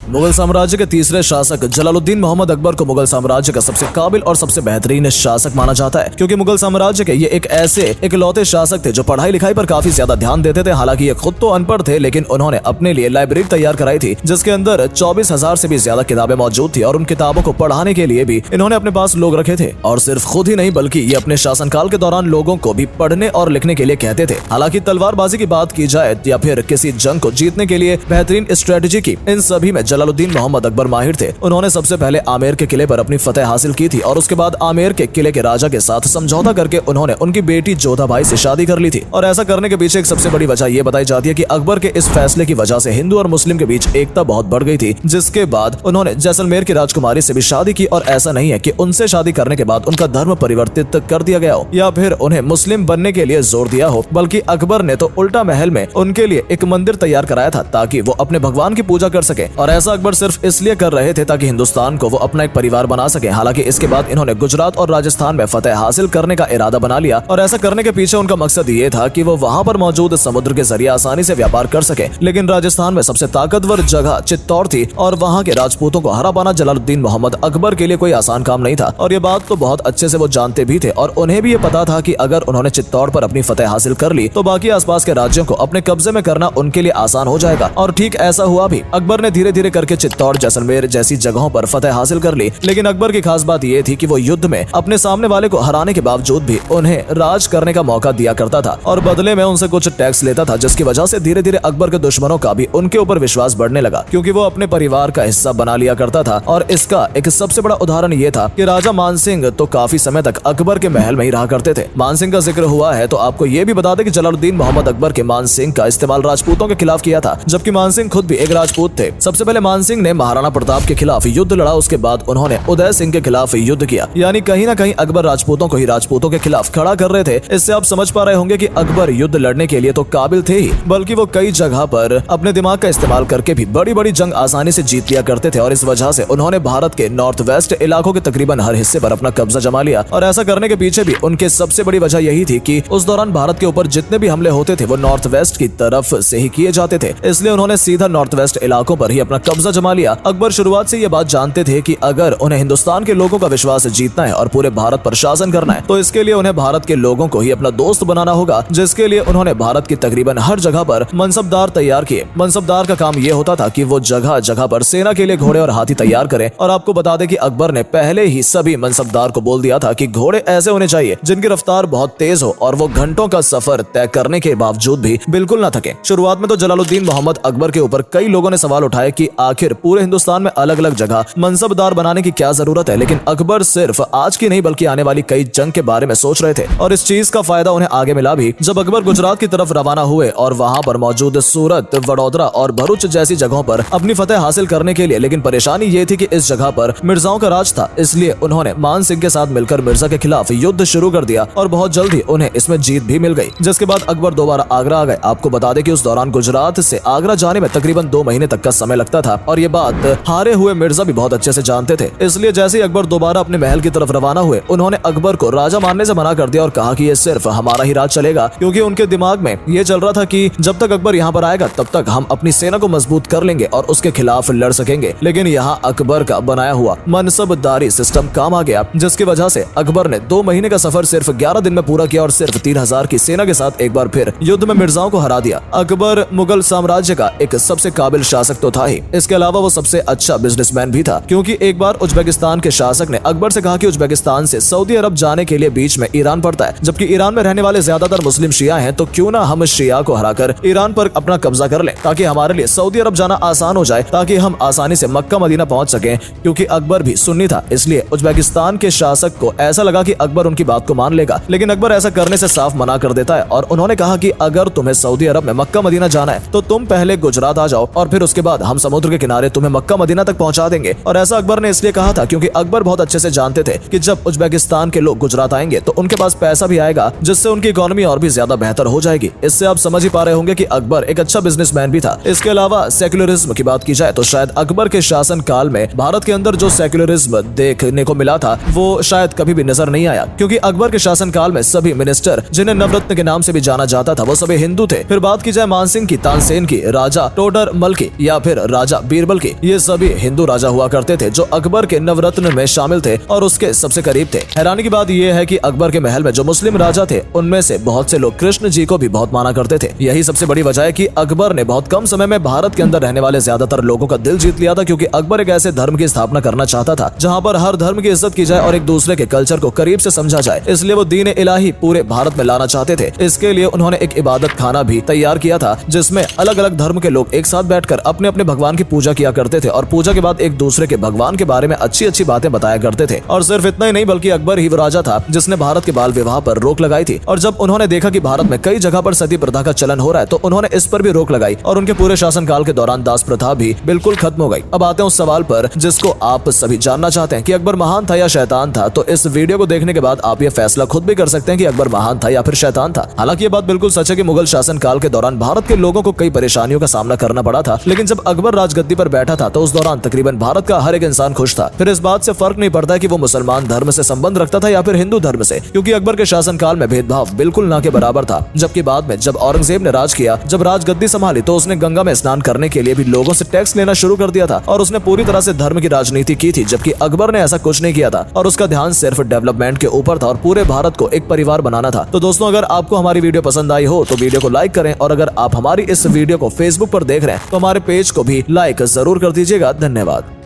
मुगल साम्राज्य के तीसरे शासक जलालुद्दीन मोहम्मद अकबर को मुगल साम्राज्य का सबसे काबिल और सबसे बेहतरीन शासक माना जाता है, क्योंकि मुगल साम्राज्य के ये एक ऐसे इकलौते शासक थे जो पढ़ाई लिखाई पर काफी ज्यादा ध्यान देते थे। हालांकि ये खुद तो अनपढ़ थे, लेकिन उन्होंने अपने लिए लाइब्रेरी तैयार कराई थी जिसके अंदर 24,000 से भी ज्यादा किताबें मौजूद थी, और उन किताबों को पढ़ाने के लिए भी इन्होंने अपने पास लोग रखे थे। और सिर्फ खुद ही नहीं बल्कि ये अपने शासनकाल के दौरान लोगों को भी पढ़ने और लिखने के लिए कहते थे। हालांकि तलवारबाजी की बात की जाए या फिर किसी जंग को जीतने के लिए बेहतरीन स्ट्रेटेजी की, इन सभी में जलालुद्दीन मोहम्मद अकबर माहिर थे। उन्होंने सबसे पहले आमेर के किले पर अपनी फतेह हासिल की थी, और उसके बाद आमेर के किले के राजा के साथ समझौता करके उन्होंने उनकी बेटी जोधाबाई से शादी कर ली थी। और ऐसा करने के पीछे एक सबसे बड़ी वजह यह बताई जाती है कि अकबर के इस फैसले की वजह से हिंदू और मुस्लिम के बीच एकता बहुत बढ़ गई थी, जिसके बाद उन्होंने जैसलमेर की राजकुमारी से भी शादी की। और ऐसा नहीं है कि उनसे शादी करने के बाद उनका धर्म परिवर्तित कर दिया गया हो या फिर उन्हें मुस्लिम बनने के लिए जोर दिया हो, बल्कि अकबर ने तो उल्टा महल में उनके लिए एक मंदिर तैयार कराया था ताकि वो अपने भगवान की पूजा कर सके। और ऐसा अकबर सिर्फ इसलिए कर रहे थे ताकि हिंदुस्तान को वो अपना एक परिवार बना सके। हालांकि इसके बाद इन्होंने गुजरात और राजस्थान में फतेह हासिल करने का इरादा बना लिया, और ऐसा करने के पीछे उनका मकसद ये था कि वो वहां पर मौजूद समुद्र के जरिए आसानी से व्यापार कर सके। लेकिन राजस्थान में सबसे ताकतवर जगह चित्तौड़ थी, और वहां के राजपूतों को हरा पाना जलालुद्दीन मोहम्मद अकबर के लिए कोई आसान काम नहीं था। और ये बात तो बहुत अच्छे से वो जानते भी थे, और उन्हें भी ये पता था कि अगर उन्होंने चित्तौड़ पर अपनी फतेह हासिल कर ली तो बाकी आसपास के राज्यों को अपने कब्जे में करना उनके लिए आसान हो जाएगा। और ठीक ऐसा हुआ भी। अकबर ने धीरे धीरे करके चित्तौड़, जैसलमेर जैसी जगहों पर फतेह हासिल कर ली। लेकिन अकबर की खास बात यह थी कि वो युद्ध में अपने सामने वाले को हराने के बावजूद भी उन्हें राज करने का मौका दिया करता था, और बदले में उनसे कुछ टैक्स लेता था, जिसकी वजह से धीरे धीरे अकबर के दुश्मनों का भी उनके ऊपर विश्वास बढ़ने लगा, क्योंकि वो अपने परिवार का हिस्सा बना लिया करता था। और इसका एक सबसे बड़ा उदाहरण ये था कि राजा मानसिंह तो काफी समय तक अकबर के महल में ही रहा करते थे। मानसिंह का जिक्र हुआ है तो आपको ये भी बता दें कि जलालुद्दीन मोहम्मद अकबर के मानसिंह का इस्तेमाल राजपूतों के खिलाफ किया था, जबकि मानसिंह खुद भी एक राजपूत थे। सबसे पहले मानसिंह ने महाराणा प्रताप के खिलाफ युद्ध लड़ा, उसके बाद उन्होंने उदय सिंह के खिलाफ युद्ध किया। यानी कहीं ना कहीं अकबर राजपूतों को ही राजपूतों के खिलाफ खड़ा कर रहे थे। इससे आप समझ पा रहे होंगे कि अकबर युद्ध लड़ने के लिए तो काबिल थे ही, बल्कि वो कई जगह पर अपने दिमाग का इस्तेमाल करके भी बड़ी बड़ी जंग आसानी से जीत लिया करते थे। और इस वजह से उन्होंने भारत के नॉर्थ वेस्ट इलाकों के तकरीबन हर हिस्से पर अपना कब्जा जमा लिया। और ऐसा करने के पीछे भी उनके सबसे बड़ी वजह यही थी कि उस दौरान भारत के ऊपर जितने भी हमले होते थे वो नॉर्थ वेस्ट की तरफ से ही किए जाते थे, इसलिए उन्होंने सीधा नॉर्थ वेस्ट इलाकों पर ही अपना कब्जा जमा लिया। अकबर शुरुआत से ये बात जानते थे कि अगर उन्हें हिंदुस्तान के लोगों का विश्वास जीतना है और पूरे भारत पर शासन करना है तो इसके लिए उन्हें भारत के लोगों को ही अपना दोस्त बनाना होगा, जिसके लिए उन्होंने भारत की तकरीबन हर जगह पर मनसबदार तैयार किए। मनसबदार का काम ये होता था कि वो जगह जगह पर सेना के लिए घोड़े और हाथी तैयार करें। और आपको बता दें कि अकबर ने पहले ही सभी मनसबदार को बोल दिया था कि घोड़े ऐसे होने चाहिए जिनकी रफ्तार बहुत तेज हो और वो घंटों का सफर तय करने के बावजूद भी बिल्कुल न थके। शुरुआत में तो जलालुद्दीन मोहम्मद अकबर के ऊपर कई लोगों ने सवाल उठाए कि आखिर पूरे हिंदुस्तान में अलग अलग जगह मनसबदार बनाने की क्या जरूरत है, लेकिन अकबर सिर्फ आज की नहीं बल्कि आने वाली कई जंग के बारे में सोच रहे थे। और इस चीज का फायदा उन्हें आगे मिला भी जब अकबर गुजरात की तरफ रवाना हुए और वहां पर मौजूद सूरत, वडोदरा और भरूच जैसी जगहों पर अपनी फतेह हासिल करने के लिए। लेकिन परेशानी ये थी कि इस जगह पर मिर्जाओं का राज था, इसलिए उन्होंने मान सिंह के साथ मिलकर मिर्जा के खिलाफ युद्ध शुरू कर दिया, और बहुत जल्द ही उन्हें इसमें जीत भी मिल गई। जिसके बाद अकबर दोबारा आगरा आ गए। आपको बता दें कि उस दौरान गुजरात से आगरा जाने में तकरीबन 2 महीने तक का समय लगता था, और ये बात हारे हुए मिर्जा भी बहुत अच्छे से जानते थे। इसलिए जैसे ही अकबर दोबारा अपने महल की तरफ रवाना हुए उन्होंने अकबर को राजा मानने से मना कर दिया और कहा कि ये सिर्फ हमारा ही राज चलेगा, क्योंकि उनके दिमाग में ये चल रहा था कि जब तक अकबर यहाँ पर आएगा तब तक हम अपनी सेना को मजबूत कर लेंगे और उसके खिलाफ लड़ सकेंगे। लेकिन यहाँ अकबर का बनाया हुआ मनसबदारी सिस्टम काम आ गया, जिसकी वजह से अकबर ने 2 महीने का सफर सिर्फ 11 दिन में पूरा किया और सिर्फ 3000 की सेना के साथ एक बार फिर युद्ध में मिर्जाओं को हरा दिया। अकबर मुगल साम्राज्य का एक सबसे काबिल शासक तो था ही, इसके अलावा वो सबसे अच्छा बिजनेसमैन भी था, क्योंकि एक बार उज्बेकिस्तान के शासक ने अकबर से कहा कि उज्बेकिस्तान से सऊदी अरब जाने के लिए बीच में ईरान पड़ता है, जबकि ईरान में रहने वाले ज्यादातर मुस्लिम शिया हैं, तो क्यों ना हम शिया को हराकर ईरान पर अपना कब्जा कर लें ताकि हमारे लिए सऊदी अरब जाना आसान हो जाए, ताकि हम आसानी से मक्का मदीना पहुंच सकें। क्योंकि अकबर भी सुन्नी था, इसलिए उज्बेकिस्तान के शासक को ऐसा लगा कि अकबर उनकी बात को मान लेगा। लेकिन अकबर ऐसा करने से साफ मना कर देता है, और उन्होंने कहा कि अगर तुम्हें सऊदी अरब में मक्का मदीना जाना है तो तुम पहले गुजरात आ जाओ और फिर उसके बाद हम समुद्र के किनारे तुम्हें मक्का मदीना तक पहुंचा देंगे। और ऐसा अकबर ने इसलिए कहा था क्योंकि अकबर बहुत अच्छे से जानते थे कि जब उज्बेकिस्तान के लोग गुजरात आएंगे तो उनके पास पैसा भी आएगा, जिससे उनकी इकोनॉमी और भी ज्यादा बेहतर हो जाएगी। इससे आप समझ ही पा रहे होंगे कि अकबर एक अच्छा बिजनेसमैन भी था। इसके अलावा सेक्युलरिज्म की बात की जाए तो शायद अकबर के शासन काल में भारत के अंदर जो सेक्युलरिज्म देखने को मिला था वो शायद कभी भी नजर नहीं आया, क्योंकि अकबर के शासन काल में सभी मिनिस्टर जिन्हें नवरत्न के नाम से भी जाना जाता था वो सभी हिंदू थे। फिर बात की जाए मानसिंह की, तानसेन की, राजा टोडर मल की या फिर राजा बादशाह, बीरबल की, ये सभी हिंदू राजा हुआ करते थे जो अकबर के नवरत्न में शामिल थे और उसके सबसे करीब थे। हैरानी की बात यह है कि अकबर के महल में जो मुस्लिम राजा थे उनमें से बहुत से लोग कृष्ण जी को भी बहुत माना करते थे। यही सबसे बड़ी वजह है कि अकबर ने बहुत कम समय में भारत के अंदर रहने वाले ज्यादातर लोगों का दिल जीत लिया था, क्योंकि अकबर एक ऐसे धर्म की स्थापना करना चाहता था जहाँ पर हर धर्म की इज्जत की जाए और एक दूसरे के कल्चर को करीब से समझा जाए। इसलिए वो दीन इलाही पूरे भारत में लाना चाहते थे। इसके लिए उन्होंने एक इबादत खाना भी तैयार किया था जिसमें अलग अलग धर्म के लोग एक साथ बैठकर अपने अपने भगवान की पूजा किया करते थे और पूजा के बाद एक दूसरे के भगवान के बारे में अच्छी अच्छी बातें बताया करते थे। और सिर्फ इतना ही नहीं बल्कि अकबर ही वो राजा था जिसने भारत के बाल विवाह पर रोक लगाई थी। और जब उन्होंने देखा कि भारत में कई जगह पर सती प्रथा का चलन हो रहा है तो उन्होंने इस पर भी रोक लगाई और उनके पूरे शासनकाल के दौरान दास प्रथा भी बिल्कुल खत्म हो गई। अब आते हैं उस सवाल पर जिसको आप सभी जानना चाहते हैं कि अकबर महान था या शैतान था। तो इस वीडियो को देखने के बाद आप ये फैसला खुद भी कर सकते हैं कि अकबर महान था या फिर शैतान था। हालांकि ये बात बिल्कुल सच है कि मुगल शासन काल के दौरान भारत के लोगों को कई परेशानियों का सामना करना पड़ा था, लेकिन जब अकबर राजगद्दी पर बैठा था तो उस दौरान तकरीबन भारत का हर एक इंसान खुश था। फिर इस बात से फर्क नहीं पड़ता कि वो मुसलमान धर्म से संबंध रखता था या फिर हिंदू धर्म से, क्योंकि अकबर के शासनकाल में भेदभाव बिल्कुल ना के बराबर था। जबकि बाद में जब औरंगजेब ने राज किया, जब राजगद्दी संभाली तो उसने गंगा में स्नान करने के लिए भी लोगों से टैक्स लेना शुरू कर दिया था और उसने पूरी तरह से धर्म की राजनीति की थी, जबकि अकबर ने ऐसा कुछ नहीं किया था और उसका ध्यान सिर्फ डेवलपमेंट के ऊपर था और पूरे भारत को एक परिवार बनाना था। तो दोस्तों, अगर आपको हमारी वीडियो पसंद आई हो तो वीडियो को लाइक करें और अगर आप हमारी इस वीडियो को फेसबुक पर देख रहे हैं तो हमारे पेज को भी लाइक जरूर कर दीजिएगा। धन्यवाद।